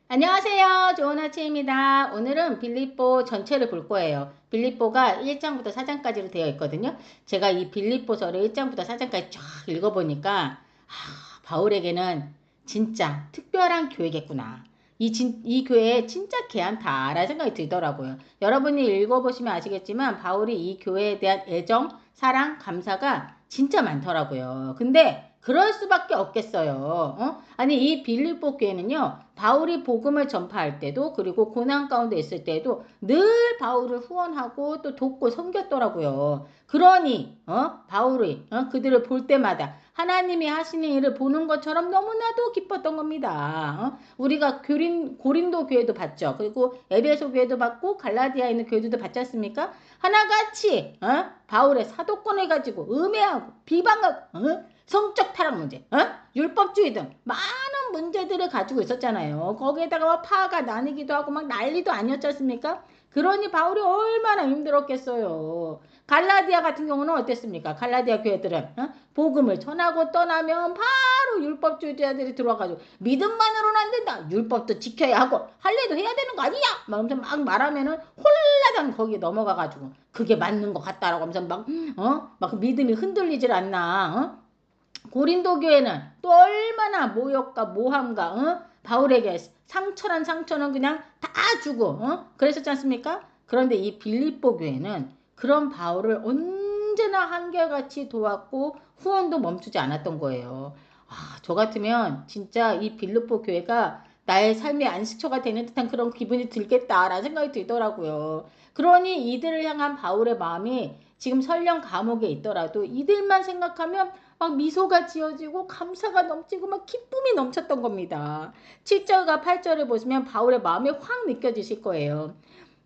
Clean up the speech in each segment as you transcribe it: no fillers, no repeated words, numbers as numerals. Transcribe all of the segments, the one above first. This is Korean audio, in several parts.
안녕하세요. 좋은 아침입니다. 오늘은 빌립보 전체를 볼 거예요. 빌립보가 1장부터 4장까지로 되어 있거든요. 제가 이 빌립보서를 1장부터 4장까지 쫙 읽어보니까 바울에게는 진짜 특별한 교회겠구나. 이 교회에 진짜 개한다라는 생각이 들더라고요. 여러분이 읽어보시면 아시겠지만 바울이 이 교회에 대한 애정, 사랑, 감사가 진짜 많더라고요. 근데 그럴 수밖에 없겠어요. 아니 이 빌립보 교회는요. 바울이 복음을 전파할 때도 그리고 고난 가운데 있을 때도 늘 바울을 후원하고 또 돕고 섬겼더라고요. 그러니 바울이 그들을 볼 때마다 하나님이 하시는 일을 보는 것처럼 너무나도 기뻤던 겁니다. 우리가 고린도 교회도 봤죠. 그리고 에베소 교회도 봤고 갈라디아에 있는 교회들도 봤지 않습니까? 하나같이 바울의 사도권을 가지고 음해하고 비방하고 성적 타락 문제, 율법주의 등 많은 문제들을 가지고 있었잖아요. 거기에다가 막 파가 나뉘기도 하고 막 난리도 아니었지 않습니까? 그러니 바울이 얼마나 힘들었겠어요. 갈라디아 같은 경우는 어땠습니까? 갈라디아 교회들은 복음을 전하고 떠나면 바로 율법주의자들이 들어와가지고 믿음만으로는 안 된다. 율법도 지켜야 하고 할례도 해야 되는 거 아니야? 막 하면서 막 말하면은 홀라당 거기에 넘어가가지고 그게 맞는 것 같다라고 하면서 막 믿음이 흔들리질 않나? 고린도 교회는 또 얼마나 모욕과 모함과 바울에게 상처란 상처는 그냥 다 주고 그랬었지 않습니까? 그런데 이 빌립보 교회는 그런 바울을 언제나 한결같이 도왔고 후원도 멈추지 않았던 거예요. 저 같으면 진짜 이 빌립보 교회가 나의 삶의 안식처가 되는 듯한 그런 기분이 들겠다라는 생각이 들더라고요. 그러니 이들을 향한 바울의 마음이 지금 설령 감옥에 있더라도 이들만 생각하면 막 미소가 지어지고 감사가 넘치고 막 기쁨이 넘쳤던 겁니다. 7절과 8절을 보시면 바울의 마음이 확 느껴지실 거예요.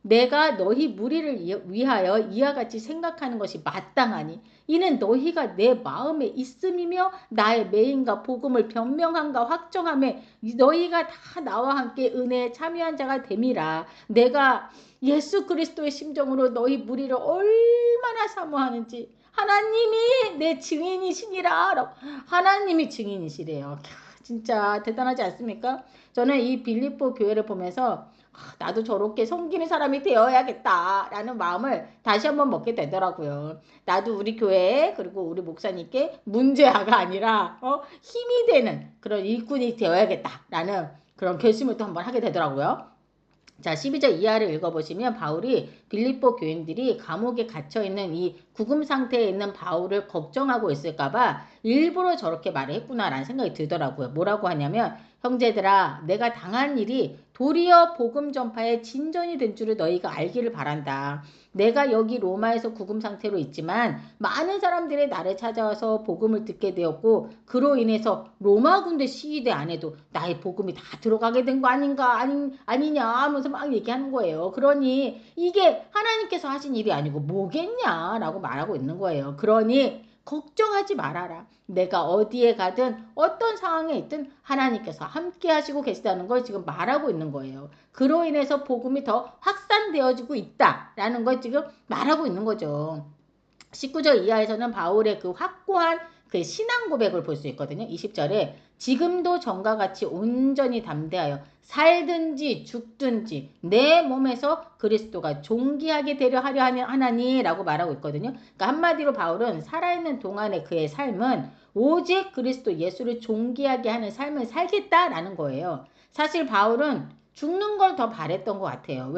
내가 너희 무리를 위하여 이와 같이 생각하는 것이 마땅하니 이는 너희가 내 마음에 있음이며 나의 매인과 복음을 변명함과 확정함에 너희가 다 나와 함께 은혜에 참여한 자가 됨이라. 내가 예수 그리스도의 심정으로 너희 무리를 얼마나 사모하는지 하나님이 내 증인이시니라. 하나님이 증인이시래요. 진짜 대단하지 않습니까? 저는 이 빌립보 교회를 보면서 나도 저렇게 섬기는 사람이 되어야겠다라는 마음을 다시 한번 먹게 되더라고요. 나도 우리 교회에 그리고 우리 목사님께 문제아가 아니라 힘이 되는 그런 일꾼이 되어야겠다라는 그런 결심을 또 한번 하게 되더라고요. 자, 12절 이하를 읽어보시면 바울이 빌립보 교인들이 감옥에 갇혀있는 이 구금 상태에 있는 바울을 걱정하고 있을까봐 일부러 저렇게 말을 했구나라는 생각이 들더라고요. 뭐라고 하냐면 형제들아 내가 당한 일이 도리어 복음 전파의 진전이 된 줄을 너희가 알기를 바란다. 내가 여기 로마에서 구금 상태로 있지만 많은 사람들이 나를 찾아와서 복음을 듣게 되었고 그로 인해서 로마 군대 시위대 안에도 나의 복음이 다 들어가게 된 거 아닌가 아니냐 하면서 막 얘기하는 거예요. 그러니 이게 하나님께서 하신 일이 아니고 뭐겠냐라고 말하고 있는 거예요. 그러니 걱정하지 말아라. 내가 어디에 가든 어떤 상황에 있든 하나님께서 함께 하시고 계시다는 걸 지금 말하고 있는 거예요. 그로 인해서 복음이 더 확산되어지고 있다라는 걸 지금 말하고 있는 거죠. 19절 이하에서는 바울의 그 확고한 그 신앙 고백을 볼 수 있거든요. 20절에 지금도 전과 같이 온전히 담대하여 살든지 죽든지 내 몸에서 그리스도가 존귀하게 되려 하려 하나니라고 말하고 있거든요. 그러니까 한마디로 바울은 살아있는 동안의 그의 삶은 오직 그리스도 예수를 존귀하게 하는 삶을 살겠다라는 거예요. 사실 바울은 죽는 걸 더 바랬던 것 같아요.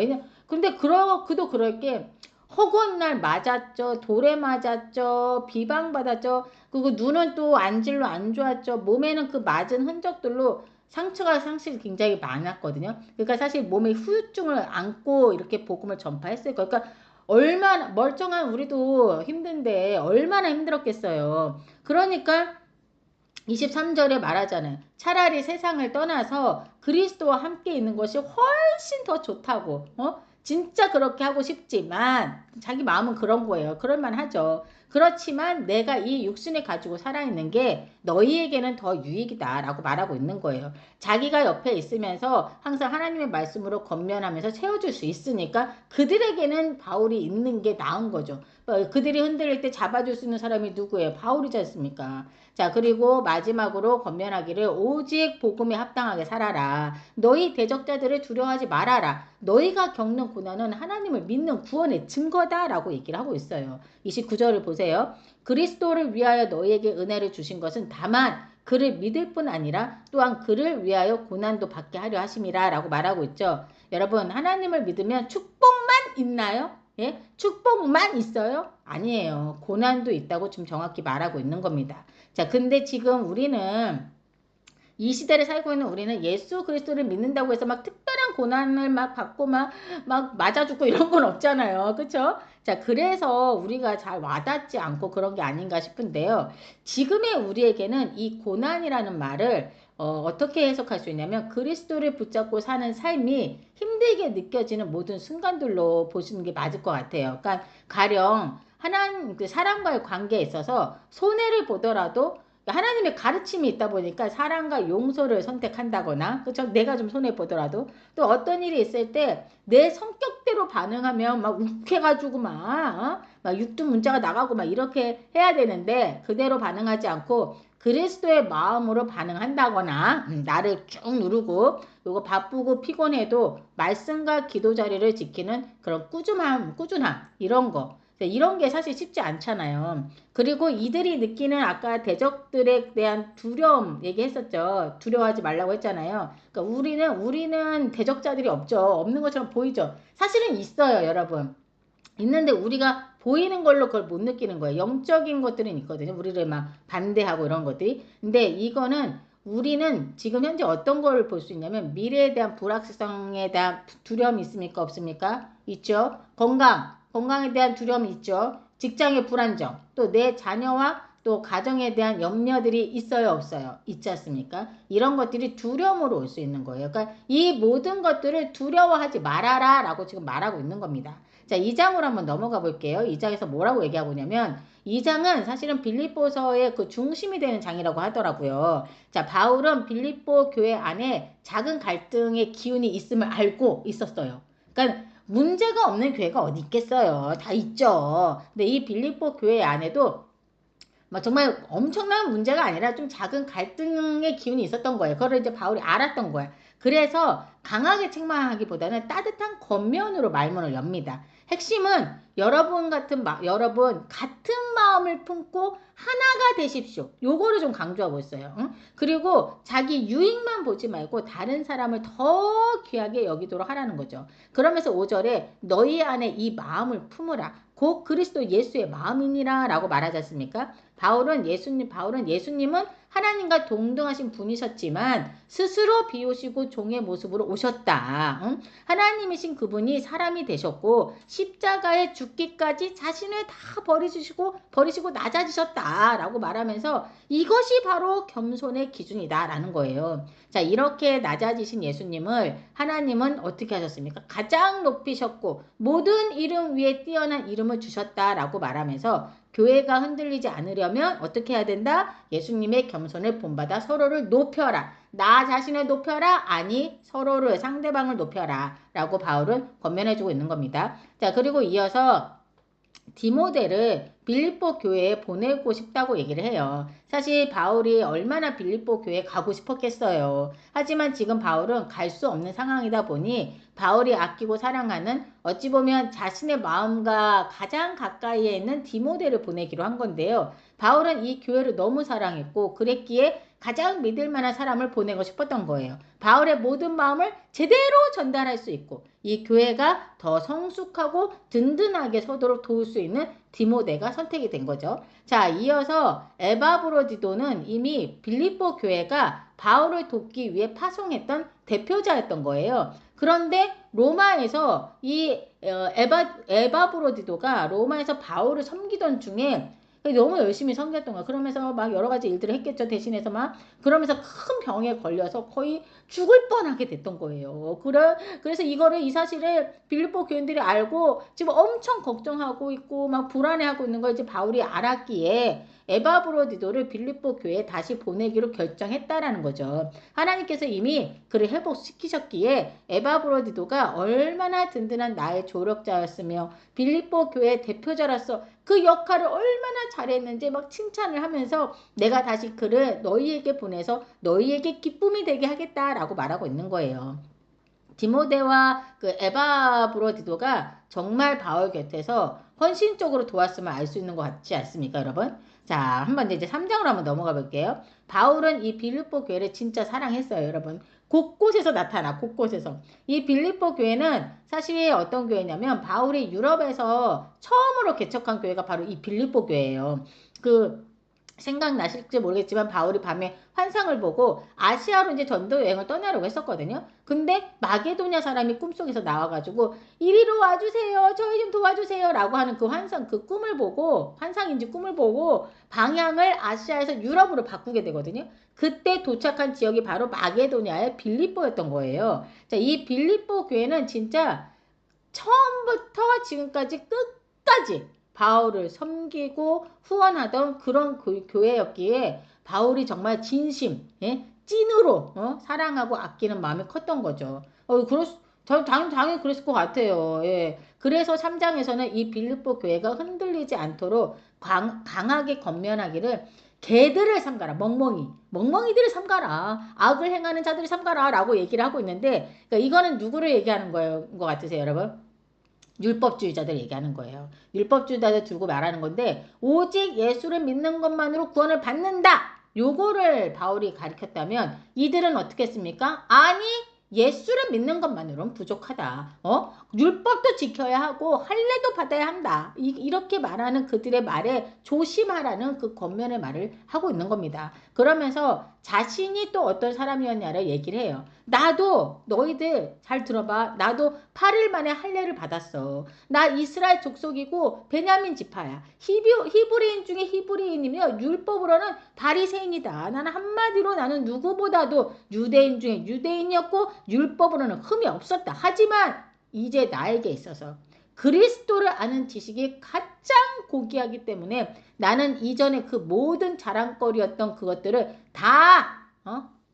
근데 그도 그럴 게 허구한 날 맞았죠. 돌에 맞았죠. 비방받았죠. 그리고 눈은 또 안질로 안 좋았죠. 몸에는 그 맞은 흔적들로 상처가 사실 굉장히 많았거든요. 그러니까 사실 몸에 후유증을 안고 이렇게 복음을 전파했을 거예요. 그러니까 얼마나 멀쩡한 우리도 힘든데 얼마나 힘들었겠어요. 그러니까 23절에 말하잖아요. 차라리 세상을 떠나서 그리스도와 함께 있는 것이 훨씬 더 좋다고. 진짜 그렇게 하고 싶지만 자기 마음은 그런 거예요. 그럴만 하죠. 그렇지만 내가 이 육신을 가지고 살아있는 게 너희에게는 더 유익이다 라고 말하고 있는 거예요. 자기가 옆에 있으면서 항상 하나님의 말씀으로 권면하면서 채워줄 수 있으니까 그들에게는 바울이 있는 게 나은 거죠. 그들이 흔들릴 때 잡아줄 수 있는 사람이 누구예요? 바울이지 않습니까? 자, 그리고 마지막으로 권면하기를 오직 복음에 합당하게 살아라. 너희 대적자들을 두려워하지 말아라. 너희가 겪는 고난은 하나님을 믿는 구원의 증거다라고 얘기를 하고 있어요. 29절을 보세요. 그리스도를 위하여 너희에게 은혜를 주신 것은 다만 그를 믿을 뿐 아니라 또한 그를 위하여 고난도 받게 하려 하심이라 라고 말하고 있죠. 여러분, 하나님을 믿으면 축복만 있나요? 예? 축복만 있어요? 아니에요. 고난도 있다고 좀 정확히 말하고 있는 겁니다. 자, 근데 지금 우리는 이 시대를 살고 있는 우리는 예수 그리스도를 믿는다고 해서 막 특별한 고난을 막 받고 막 맞아 죽고 이런 건 없잖아요. 그쵸? 자, 그래서 우리가 잘 와닿지 않고 그런 게 아닌가 싶은데요. 지금의 우리에게는 이 고난이라는 말을 어떻게 해석할 수 있냐면 그리스도를 붙잡고 사는 삶이 힘들게 느껴지는 모든 순간들로 보시는 게 맞을 것 같아요. 그러니까 가령 하나님 그 사람과의 관계에 있어서 손해를 보더라도 하나님의 가르침이 있다 보니까 사랑과 용서를 선택한다거나, 그쵸? 내가 좀 손해보더라도, 또 어떤 일이 있을 때 내 성격대로 반응하면 막 욱해가지고 막 육두문자가 나가고 막 이렇게 해야 되는데, 그대로 반응하지 않고 그리스도의 마음으로 반응한다거나, 나를 쭉 누르고, 요거 바쁘고 피곤해도 말씀과 기도 자리를 지키는 그런 꾸준함, 이런 거. 이런 게 사실 쉽지 않잖아요. 그리고 이들이 느끼는 아까 대적들에 대한 두려움 얘기했었죠. 두려워하지 말라고 했잖아요. 그러니까 우리는 대적자들이 없죠. 없는 것처럼 보이죠. 사실은 있어요, 여러분. 있는데 우리가 보이는 걸로 그걸 못 느끼는 거예요. 영적인 것들은 있거든요. 우리를 막 반대하고 이런 것들이. 근데 이거는 우리는 지금 현재 어떤 걸 볼 수 있냐면 미래에 대한 불확실성에 대한 두려움이 있습니까? 없습니까? 있죠. 건강에 대한 두려움이 있죠. 직장의 불안정, 또 내 자녀와 또 가정에 대한 염려들이 있어요, 없어요? 있지 않습니까? 이런 것들이 두려움으로 올 수 있는 거예요. 그러니까 이 모든 것들을 두려워하지 말아라 라고 지금 말하고 있는 겁니다. 자, 2장으로 한번 넘어가 볼게요. 2장에서 뭐라고 얘기하고 있냐면 2장은 사실은 빌립보서의 그 중심이 되는 장이라고 하더라고요. 자, 바울은 빌립보 교회 안에 작은 갈등의 기운이 있음을 알고 있었어요. 그러니까 문제가 없는 교회가 어디 있겠어요. 다 있죠. 근데 이 빌립보 교회 안에도 막 정말 엄청난 문제가 아니라 좀 작은 갈등의 기운이 있었던 거예요. 그걸 이제 바울이 알았던 거야. 그래서 강하게 책망하기보다는 따뜻한 겉면으로 말문을 엽니다. 핵심은 여러분 같은 마음을 품고 하나가 되십시오. 요거를 좀 강조하고 있어요. 응? 그리고 자기 유익만 보지 말고 다른 사람을 더 귀하게 여기도록 하라는 거죠. 그러면서 5절에 너희 안에 이 마음을 품으라. 곧 그리스도 예수의 마음이니라 라고 말하지 않습니까? 바울은 예수님은 하나님과 동등하신 분이셨지만 스스로 비우시고 종의 모습으로 오셨다. 응? 하나님이신 그분이 사람이 되셨고 십자가에 죽기까지 자신을 다 버리시고 낮아지셨다라고 말하면서 이것이 바로 겸손의 기준이다라는 거예요. 자, 이렇게 낮아지신 예수님을 하나님은 어떻게 하셨습니까? 가장 높이셨고 모든 이름 위에 뛰어난 이름을 주셨다라고 말하면서 교회가 흔들리지 않으려면 어떻게 해야 된다? 예수님의 겸손을 본받아 서로를 높여라. 나 자신을 높여라? 아니, 서로를, 상대방을 높여라. 라고 바울은 권면해주고 있는 겁니다. 자, 그리고 이어서 디모데를 빌립보 교회에 보내고 싶다고 얘기를 해요. 사실 바울이 얼마나 빌립보 교회에 가고 싶었겠어요. 하지만 지금 바울은 갈 수 없는 상황이다 보니 바울이 아끼고 사랑하는 어찌 보면 자신의 마음과 가장 가까이에 있는 디모데를 보내기로 한 건데요. 바울은 이 교회를 너무 사랑했고 그랬기에 가장 믿을 만한 사람을 보내고 싶었던 거예요. 바울의 모든 마음을 제대로 전달할 수 있고 이 교회가 더 성숙하고 든든하게 서도록 도울 수 있는 디모데가 선택이 된 거죠. 자, 이어서 에바브로디도는 이미 빌립보 교회가 바울을 돕기 위해 파송했던 대표자였던 거예요. 그런데 로마에서 이 에바브로디도가 로마에서 바울을 섬기던 중에 너무 열심히 섬겼던 거야. 그러면서 막 여러 가지 일들을 했겠죠. 대신해서 막 그러면서 큰 병에 걸려서 거의 죽을 뻔하게 됐던 거예요. 그래서 이 사실을 빌립보 교인들이 알고 지금 엄청 걱정하고 있고 막 불안해하고 있는 걸 이제 바울이 알았기에 에바브로디도를 빌립보 교회에 다시 보내기로 결정했다라는 거죠. 하나님께서 이미 그를 회복시키셨기에 에바브로디도가 얼마나 든든한 나의 조력자였으며 빌립보 교회 대표자로서 그 역할을 얼마나 잘했는지 막 칭찬을 하면서 내가 다시 그를 너희에게 보내서 너희에게 기쁨이 되게 하겠다라고 말하고 있는 거예요. 디모데와 그 에바브로디도가 정말 바울 곁에서 헌신적으로 도왔음을 알 수 있는 것 같지 않습니까, 여러분? 자, 한번 이제 3장으로 한번 넘어가 볼게요. 바울은 이 빌립보 교회를 진짜 사랑했어요, 여러분. 곳곳에서 나타나, 곳곳에서. 이 빌립보 교회는 사실 어떤 교회냐면 바울이 유럽에서 처음으로 개척한 교회가 바로 이 빌립보 교회예요. 생각나실지 모르겠지만 바울이 밤에 환상을 보고 아시아로 이제 전도 여행을 떠나려고 했었거든요. 근데 마게도냐 사람이 꿈속에서 나와가지고 이리로 와주세요. 저희 좀 도와주세요. 라고 하는 그 환상, 그 꿈을 보고 환상인지 꿈을 보고 방향을 아시아에서 유럽으로 바꾸게 되거든요. 그때 도착한 지역이 바로 마게도냐의 빌립보였던 거예요. 자, 이 빌립보 교회는 진짜 처음부터 지금까지 끝까지 바울을 섬기고 후원하던 그런 교회였기에 바울이 정말 진심, 예? 찐으로 사랑하고 아끼는 마음이 컸던 거죠. 당연히 그랬을 것 같아요. 예. 그래서 3장에서는 이 빌립보 교회가 흔들리지 않도록 강하게 건면하기를 개들을 삼가라. 멍멍이들을 삼가라. 악을 행하는 자들을 삼가라. 라고 얘기를 하고 있는데 그러니까 이거는 누구를 얘기하는 것 같으세요, 여러분? 율법주의자들 얘기하는 거예요. 율법주의자들 두고 말하는 건데 오직 예수를 믿는 것만으로 구원을 받는다. 요거를 바울이 가르쳤다면 이들은 어떻게 했습니까? 아니 예수를 믿는 것만으로는 부족하다. 율법도 지켜야 하고 할례도 받아야 한다. 이렇게 말하는 그들의 말에 조심하라는 그 권면의 말을 하고 있는 겁니다. 그러면서 자신이 또 어떤 사람이었냐를 얘기를 해요. 나도 너희들 잘 들어봐. 나도 8일 만에 할례를 받았어. 나 이스라엘 족속이고 베냐민 지파야. 히브리인 중에 히브리인이며 율법으로는 바리새인이다. 나는 한마디로 나는 누구보다도 유대인 중에 유대인이었고 율법으로는 흠이 없었다. 하지만 이제 나에게 있어서 그리스도를 아는 지식이 가장 고귀하기 때문에 나는 이전에 그 모든 자랑거리였던 그것들을 다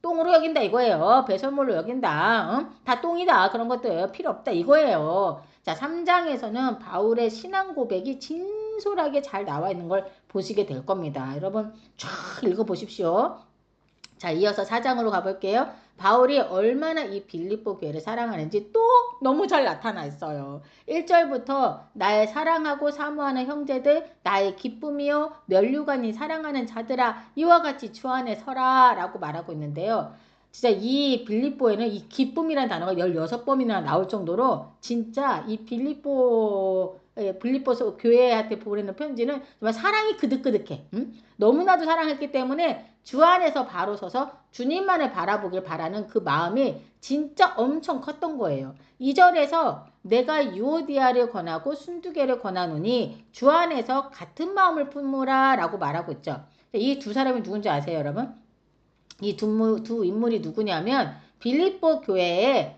똥으로 여긴다 이거예요. 배설물로 여긴다. 다 똥이다. 그런 것들 필요 없다 이거예요. 자, 3장에서는 바울의 신앙 고백이 진솔하게 잘 나와 있는 걸 보시게 될 겁니다. 여러분 쫙 읽어보십시오. 자, 이어서 4장으로 가볼게요. 바울이 얼마나 이 빌립보 교회를 사랑하는지 또 너무 잘 나타나 있어요. 1절부터 나의 사랑하고 사모하는 형제들, 나의 기쁨이요 면류관이 사랑하는 자들아 이와 같이 주 안에 서라 라고 말하고 있는데요. 진짜 이 빌립보에는 이 기쁨이라는 단어가 16번이나 나올 정도로 진짜 이 빌립보서 교회한테 보내는 편지는 정말 사랑이 그득그득해. 너무나도 사랑했기 때문에 주 안에서 바로 서서 주님만을 바라보길 바라는 그 마음이 진짜 엄청 컸던 거예요. 2절에서 내가 유오디아를 권하고 순두개를 권하노니 주 안에서 같은 마음을 품으라 라고 말하고 있죠. 이 두 사람이 누군지 아세요, 여러분? 이 두 인물이 누구냐면 빌립보 교회의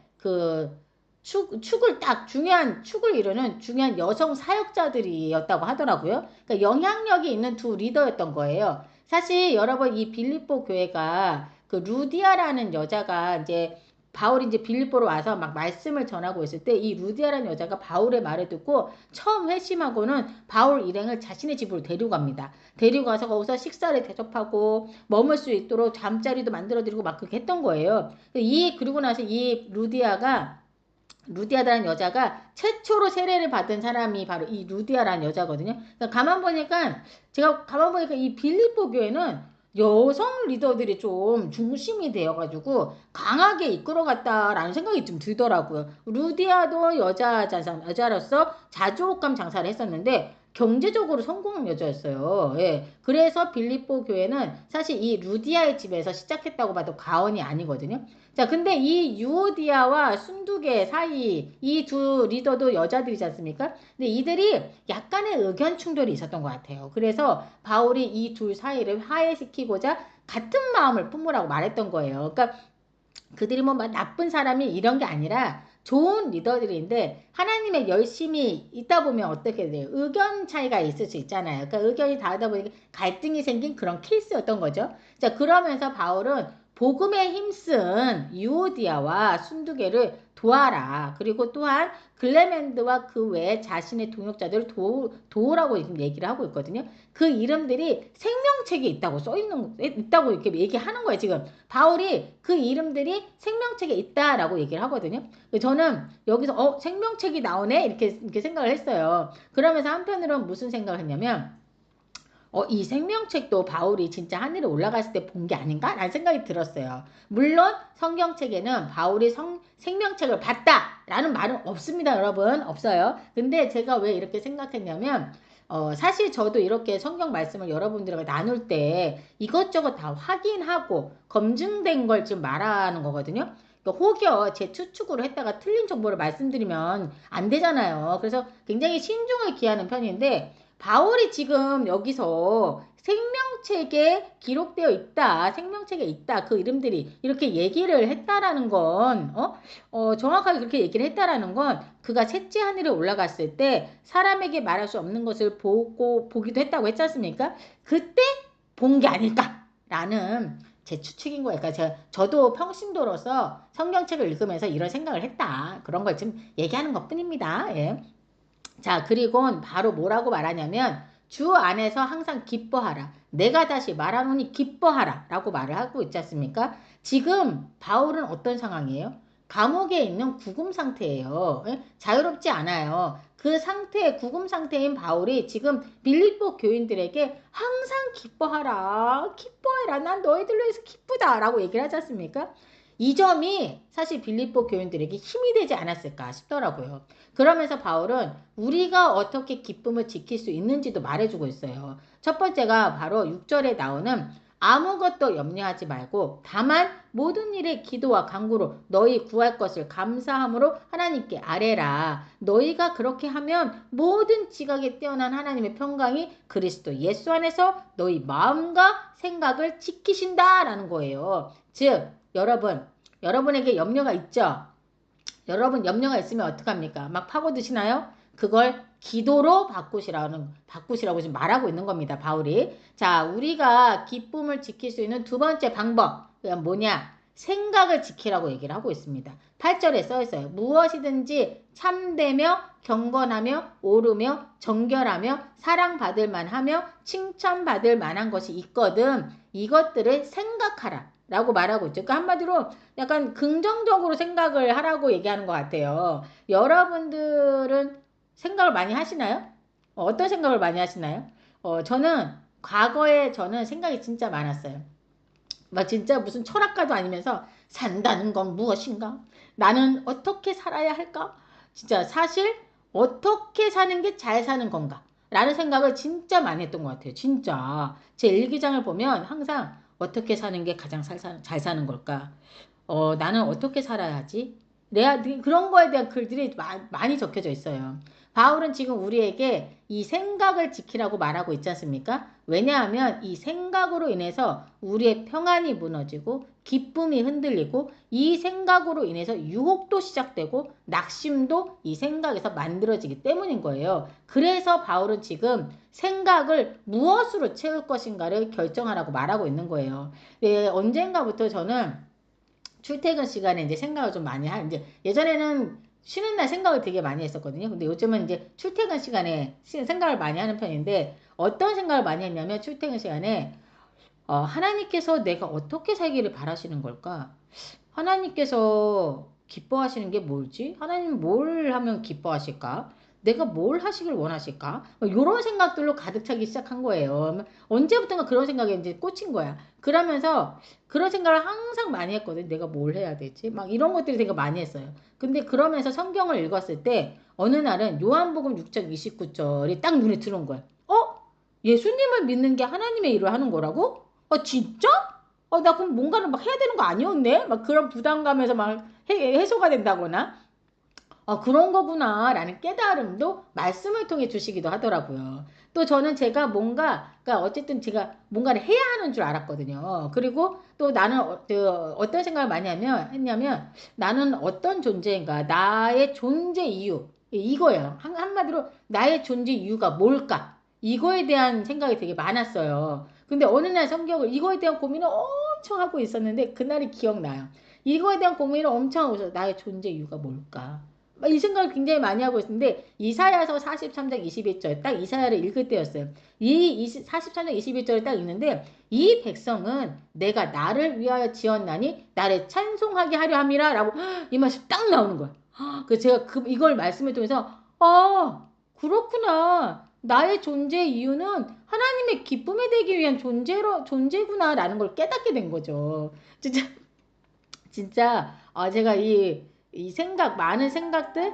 중요한 축을 이루는 중요한 여성 사역자들이었다고 하더라고요. 그러니까 영향력이 있는 두 리더였던 거예요. 사실 여러분 이 빌립보 교회가 그 루디아라는 여자가 이제 바울이 이제 빌립보로 와서 막 말씀을 전하고 있을 때 이 루디아라는 여자가 바울의 말을 듣고 처음 회심하고는 바울 일행을 자신의 집으로 데려갑니다. 데리고 가서 거기서 식사를 대접하고 머물 수 있도록 잠자리도 만들어드리고 막 그렇게 했던 거예요. 그리고 나서 이 루디아라는 여자가 최초로 세례를 받은 사람이 바로 이 루디아라는 여자거든요. 그러니까 제가 가만 보니까 이 빌립보 교회는 여성 리더들이 좀 중심이 되어가지고 강하게 이끌어갔다라는 생각이 좀 들더라고요. 루디아도 여자로서 자족감 장사를 했었는데 경제적으로 성공한 여자였어요. 예. 그래서 빌립보 교회는 사실 이 루디아의 집에서 시작했다고 봐도 과언이 아니거든요. 자, 근데 이 유오디아와 순두계 사이 이 두 리더도 여자들이지 않습니까? 근데 이들이 약간의 의견 충돌이 있었던 것 같아요. 그래서 바울이 이 둘 사이를 화해시키고자 같은 마음을 품으라고 말했던 거예요. 그러니까 그들이 뭐 나쁜 사람이 이런 게 아니라 좋은 리더들인데 하나님의 열심히 있다 보면 어떻게 돼요? 의견 차이가 있을 수 있잖아요. 그러니까 의견이 다르다 보니까 갈등이 생긴 그런 케이스였던 거죠. 자, 그러면서 바울은 복음에 힘쓴 유오디아와 순두개를 도와라. 그리고 또한 글레멘드와 그 외에 자신의 동역자들을 도우라고 지금 얘기를 하고 있거든요. 그 이름들이 생명책에 있다고 이렇게 얘기하는 거예요, 지금. 바울이 그 이름들이 생명책에 있다라고 얘기를 하거든요. 저는 여기서 생명책이 나오네 이렇게 생각을 했어요. 그러면서 한편으로는 무슨 생각을 했냐면 이 생명책도 바울이 진짜 하늘에 올라갔을 때 본 게 아닌가? 라는 생각이 들었어요. 물론 성경책에는 바울이 생명책을 봤다라는 말은 없습니다, 여러분. 없어요. 근데 제가 왜 이렇게 생각했냐면 사실 저도 이렇게 성경 말씀을 여러분들과 나눌 때 이것저것 다 확인하고 검증된 걸 지금 말하는 거거든요. 그러니까 혹여 제 추측으로 했다가 틀린 정보를 말씀드리면 안 되잖아요. 그래서 굉장히 신중을 기하는 편인데 바울이 지금 여기서 생명책에 기록되어 있다, 생명책에 있다, 그 이름들이 이렇게 얘기를 했다라는 건, 정확하게 그렇게 얘기를 했다라는 건 그가 셋째 하늘에 올라갔을 때 사람에게 말할 수 없는 것을 보기도 했다고 했지 않습니까? 그때 본 게 아닐까라는 제 추측인 거예요. 그러니까 저도 평신도로서 성경책을 읽으면서 이런 생각을 했다. 그런 걸 지금 얘기하는 것 뿐입니다. 예. 자, 그리고 바로 뭐라고 말하냐면 주 안에서 항상 기뻐하라. 내가 다시 말하노니 기뻐하라 라고 말을 하고 있지 않습니까? 지금 바울은 어떤 상황이에요? 감옥에 있는 구금 상태예요. 자유롭지 않아요. 그 상태, 구금 상태인 바울이 지금 빌립보 교인들에게 항상 기뻐하라. 기뻐해라. 난 너희들로 해서 기쁘다. 라고 얘기를 하지 않습니까? 이 점이 사실 빌립보 교인들에게 힘이 되지 않았을까 싶더라고요. 그러면서 바울은 우리가 어떻게 기쁨을 지킬 수 있는지도 말해주고 있어요. 첫 번째가 바로 6절에 나오는 아무것도 염려하지 말고 다만 모든 일에 기도와 간구로 너희 구할 것을 감사함으로 하나님께 아뢰라. 너희가 그렇게 하면 모든 지각에 뛰어난 하나님의 평강이 그리스도 예수 안에서 너희 마음과 생각을 지키신다라는 거예요. 즉 여러분에게 염려가 있죠? 여러분 염려가 있으면 어떡합니까? 막 파고드시나요? 그걸 기도로 바꾸시라고 지금 말하고 있는 겁니다. 바울이. 자, 우리가 기쁨을 지킬 수 있는 두 번째 방법. 그건 뭐냐? 생각을 지키라고 얘기를 하고 있습니다. 8절에 써 있어요. 무엇이든지 참되며 경건하며 옳으며 정결하며 사랑받을 만하며 칭찬받을 만한 것이 있거든 이것들을 생각하라. 라고 말하고 있죠. 그러니까 한마디로 약간 긍정적으로 생각을 하라고 얘기하는 것 같아요. 여러분들은 생각을 많이 하시나요? 어떤 생각을 많이 하시나요? 과거에 저는 생각이 진짜 많았어요. 막 진짜 무슨 철학가도 아니면서 산다는 건 무엇인가? 나는 어떻게 살아야 할까? 진짜 사실 어떻게 사는 게 잘 사는 건가? 라는 생각을 진짜 많이 했던 것 같아요. 진짜. 제 일기장을 보면 항상 어떻게 사는 게 가장 잘 사는 걸까? 나는 어떻게 살아야 하지? 그런 거에 대한 글들이 많이 적혀져 있어요. 바울은 지금 우리에게 이 생각을 지키라고 말하고 있지 않습니까? 왜냐하면 이 생각으로 인해서 우리의 평안이 무너지고 기쁨이 흔들리고 이 생각으로 인해서 유혹도 시작되고 낙심도 이 생각에서 만들어지기 때문인 거예요. 그래서 바울은 지금 생각을 무엇으로 채울 것인가를 결정하라고 말하고 있는 거예요. 언젠가부터 저는 출퇴근 시간에 이제 생각을 좀 많이 이제 예전에는 쉬는 날 생각을 되게 많이 했었거든요. 근데 요즘은 이제 출퇴근 시간에 생각을 많이 하는 편인데 어떤 생각을 많이 했냐면 출퇴근 시간에 하나님께서 내가 어떻게 살기를 바라시는 걸까? 하나님께서 기뻐하시는 게 뭘지? 하나님 뭘 하면 기뻐하실까? 내가 뭘 하시길 원하실까? 이런 생각들로 가득 차기 시작한 거예요. 언제부턴가 그런 생각에 이제 꽂힌 거야. 그러면서 그런 생각을 항상 많이 했거든. 내가 뭘 해야 되지? 막 이런 것들이 되게 많이 했어요. 근데 그러면서 성경을 읽었을 때 어느 날은 요한복음 6장 29절이 딱 눈에 들어온 거야. 예수님을 믿는 게 하나님의 일을 하는 거라고? 진짜? 나 그럼 뭔가를 막 해야 되는 거 아니었네? 막 그런 부담감에서 막 해소가 된다거나. 그런 거구나 라는 깨달음도 말씀을 통해 주시기도 하더라고요. 또 저는 제가 그러니까 어쨌든 제가 뭔가를 해야 하는 줄 알았거든요. 그리고 또 나는 어떤 생각을 많이 했냐면 나는 어떤 존재인가, 나의 존재 이유, 이거예요. 한마디로 나의 존재 이유가 뭘까? 이거에 대한 생각이 되게 많았어요. 근데 어느 날 성경을 이거에 대한 고민을 엄청 하고 있었는데 그날이 기억나요. 이거에 대한 고민을 엄청 하고 있어요. 나의 존재 이유가 뭘까? 이 생각을 굉장히 많이 하고 있었는데 이사야서 43장 21절 딱 이사야를 읽을 때였어요. 43장 21절을 딱 읽는데 이 백성은 내가 나를 위하여 지었나니 나를 찬송하게 하려 함이라 라고 이 말씀 딱 나오는 거야. 그래서 제가 이걸 말씀을 통해서 그렇구나. 나의 존재 이유는 하나님의 기쁨에 되기 위한 존재구나라는 걸 깨닫게 된 거죠. 진짜 진짜 제가 이 많은 생각들을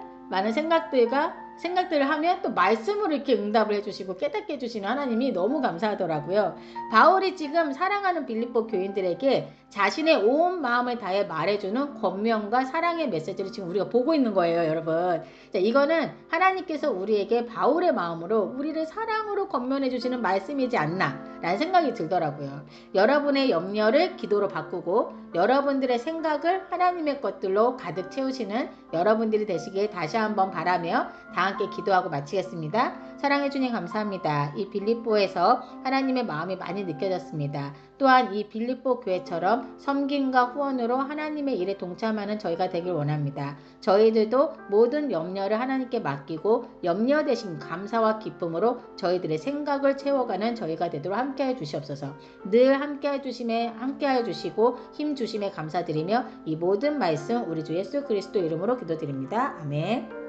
하면 또 말씀으로 이렇게 응답을 해주시고 깨닫게 해주시는 하나님이 너무 감사하더라고요. 바울이 지금 사랑하는 빌립보 교인들에게 자신의 온 마음을 다해 말해주는 권면과 사랑의 메시지를 지금 우리가 보고 있는 거예요, 여러분. 자, 이거는 하나님께서 우리에게 바울의 마음으로 우리를 사랑으로 권면해 주시는 말씀이지 않나 라는 생각이 들더라고요. 여러분의 염려를 기도로 바꾸고 여러분들의 생각을 하나님의 것들로 가득 채우시는 여러분들이 되시길 다시 한번 바라며 다 함께 기도하고 마치겠습니다. 사랑해 주님 감사합니다. 이 빌립보에서 하나님의 마음이 많이 느껴졌습니다. 또한 이 빌립보 교회처럼 섬김과 후원으로 하나님의 일에 동참하는 저희가 되길 원합니다. 저희들도 모든 염려를 하나님께 맡기고 염려 대신 감사와 기쁨으로 저희들의 생각을 채워가는 저희가 되도록 함께해 주시옵소서. 늘 함께해 주시고 힘 주심에 감사드리며 이 모든 말씀 우리 주 예수 그리스도 이름으로 기도드립니다. 아멘.